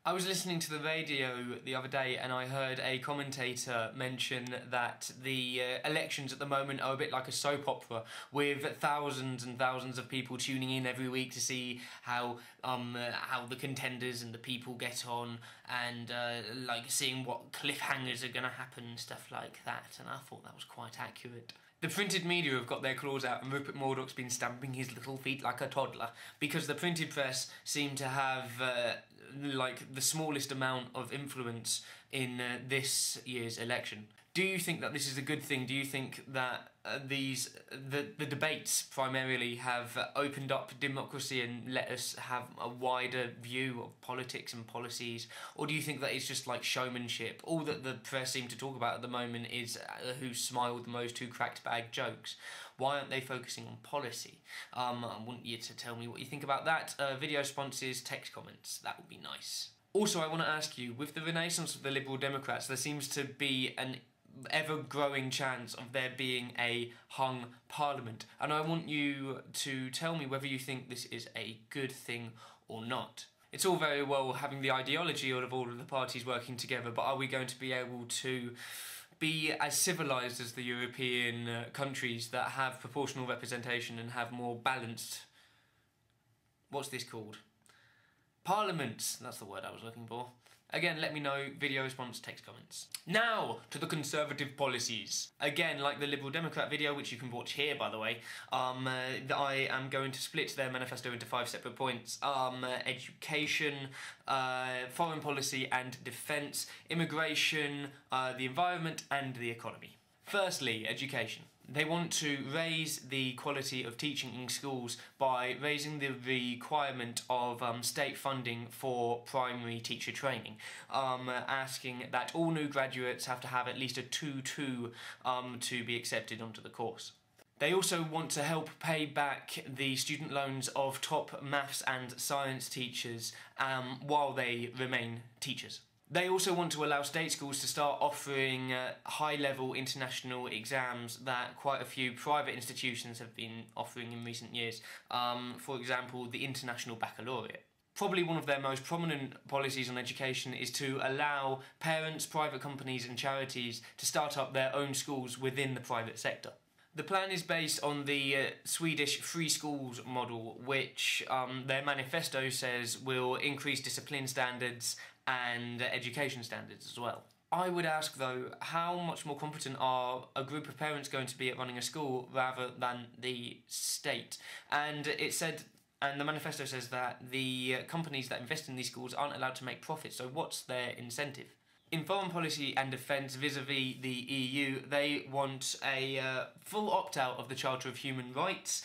I was listening to the radio the other day and I heard a commentator mention that the elections at the moment are a bit like a soap opera, with thousands and thousands of people tuning in every week to see how the contenders and the people get on, and like seeing what cliffhangers are going to happen and stuff like that, and I thought that was quite accurate. The printed media have got their claws out and Rupert Murdoch's been stamping his little feet like a toddler, because the printed press seem to have like the smallest amount of influence in this year's election. Do you think that this is a good thing? Do you think that the debates primarily have opened up democracy and let us have a wider view of politics and policies? Or do you think that it's just like showmanship? All that the press seem to talk about at the moment is who smiled the most, who cracked bag jokes. Why aren't they focusing on policy? I want you to tell me what you think about that. Video responses, text comments, that would be nice. Also, I want to ask you, with the renaissance of the Liberal Democrats, there seems to be an ever-growing chance of there being a hung parliament, and I want you to tell me whether you think this is a good thing or not. It's all very well having the ideology of all of the parties working together, but are we going to be able to be as civilised as the European countries that have proportional representation and have more balanced... what's this called? Parliaments, that's the word I was looking for. Again, let me know, video response, text comments. Now, to the Conservative policies. Again, like the Liberal Democrat video, which you can watch here, by the way, I am going to split their manifesto into 5 separate points. Education, foreign policy and defence, immigration, the environment and the economy. Firstly, education. They want to raise the quality of teaching in schools by raising the requirement of state funding for primary teacher training, asking that all new graduates have to have at least a 2-2 to be accepted onto the course. They also want to help pay back the student loans of top maths and science teachers while they remain teachers. They also want to allow state schools to start offering high-level international exams that quite a few private institutions have been offering in recent years. For example, the International Baccalaureate. Probably one of their most prominent policies on education is to allow parents, private companies and charities to start up their own schools within the private sector. The plan is based on the Swedish free schools model, which their manifesto says will increase discipline standards and education standards as well. I would ask though, how much more competent are a group of parents going to be at running a school rather than the state? And it said, and the manifesto says that the companies that invest in these schools aren't allowed to make profits, so what's their incentive? In foreign policy and defence vis-à-vis the EU, they want a full opt-out of the Charter of Human Rights,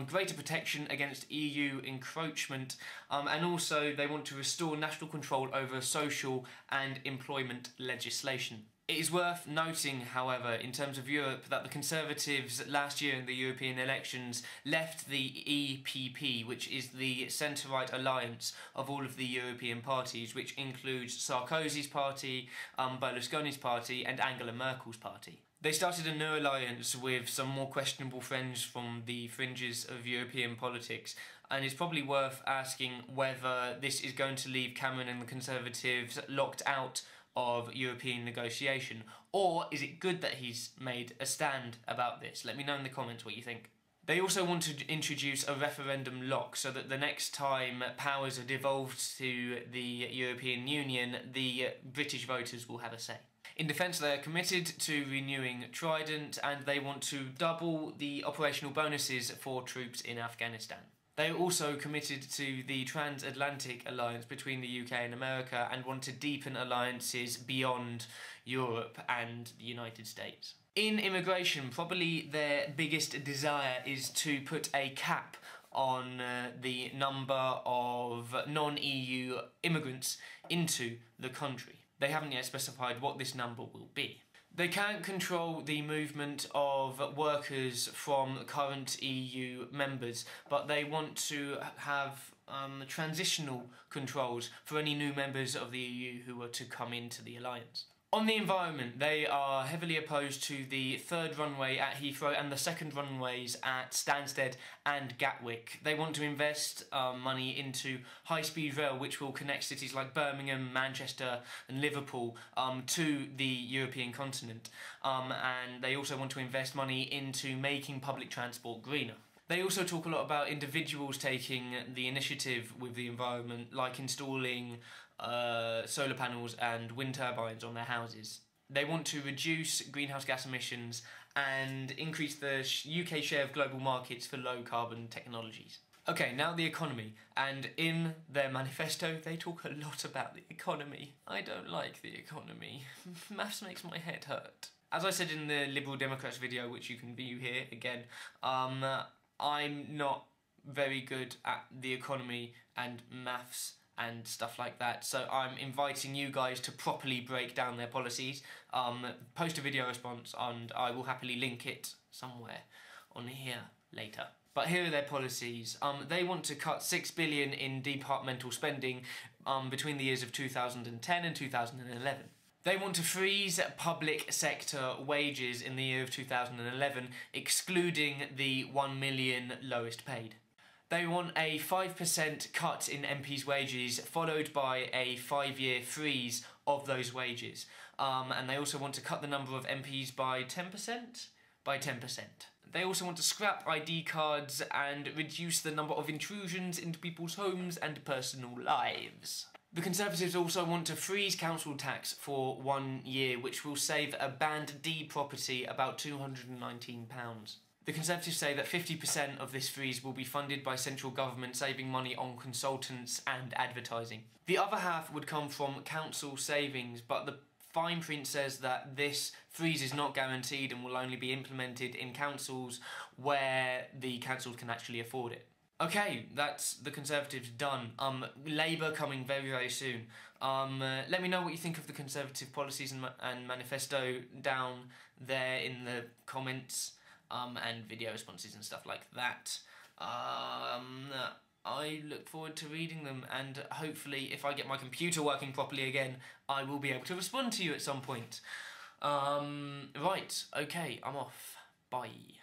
greater protection against EU encroachment, and also they want to restore national control over social and employment legislation. It is worth noting, however, in terms of Europe, that the Conservatives last year in the European elections left the EPP, which is the centre-right alliance of all of the European parties, which includes Sarkozy's party, Berlusconi's party and Angela Merkel's party. They started a new alliance with some more questionable friends from the fringes of European politics, and it's probably worth asking whether this is going to leave Cameron and the Conservatives locked out of European negotiation, or is it good that he's made a stand about this? Let me know in the comments what you think. They also want to introduce a referendum lock so that the next time powers are devolved to the European Union, the British voters will have a say. In defence, they are committed to renewing Trident, and they want to double the operational bonuses for troops in Afghanistan. They are also committed to the transatlantic alliance between the UK and America and want to deepen alliances beyond Europe and the United States. In immigration, probably their biggest desire is to put a cap on the number of non-EU immigrants into the country. They haven't yet specified what this number will be. They can't control the movement of workers from current EU members, but they want to have transitional controls for any new members of the EU who are to come into the alliance. On the environment, they are heavily opposed to the third runway at Heathrow and the second runways at Stansted and Gatwick. They want to invest money into high-speed rail, which will connect cities like Birmingham, Manchester and Liverpool to the European continent. And they also want to invest money into making public transport greener. They also talk a lot about individuals taking the initiative with the environment, like installing solar panels and wind turbines on their houses. They want to reduce greenhouse gas emissions and increase the UK share of global markets for low carbon technologies. Okay, now the economy, and in their manifesto they talk a lot about the economy. I don't like the economy. Maths makes my head hurt. As I said in the Liberal Democrats video, which you can view here again, I'm not very good at the economy and maths and stuff like that, so I'm inviting you guys to properly break down their policies. Post a video response and I will happily link it somewhere on here later. But here are their policies. They want to cut $6 billion in departmental spending between the years of 2010 and 2011. They want to freeze public sector wages in the year of 2011, excluding the 1 million lowest paid. They want a 5% cut in MPs' wages, followed by a 5-year freeze of those wages. And they also want to cut the number of MPs by 10%? By 10%. They also want to scrap ID cards and reduce the number of intrusions into people's homes and personal lives. The Conservatives also want to freeze council tax for 1 year, which will save a Band D property about £219. The Conservatives say that 50% of this freeze will be funded by central government, saving money on consultants and advertising. The other half would come from council savings, but the fine print says that this freeze is not guaranteed and will only be implemented in councils where the councils can actually afford it. Okay, that's the Conservatives done. Labour coming very, very soon. Let me know what you think of the Conservative policies and manifesto down there in the comments and video responses and stuff like that. I look forward to reading them, and hopefully if I get my computer working properly again, I will be able to respond to you at some point. Right, okay, I'm off. Bye.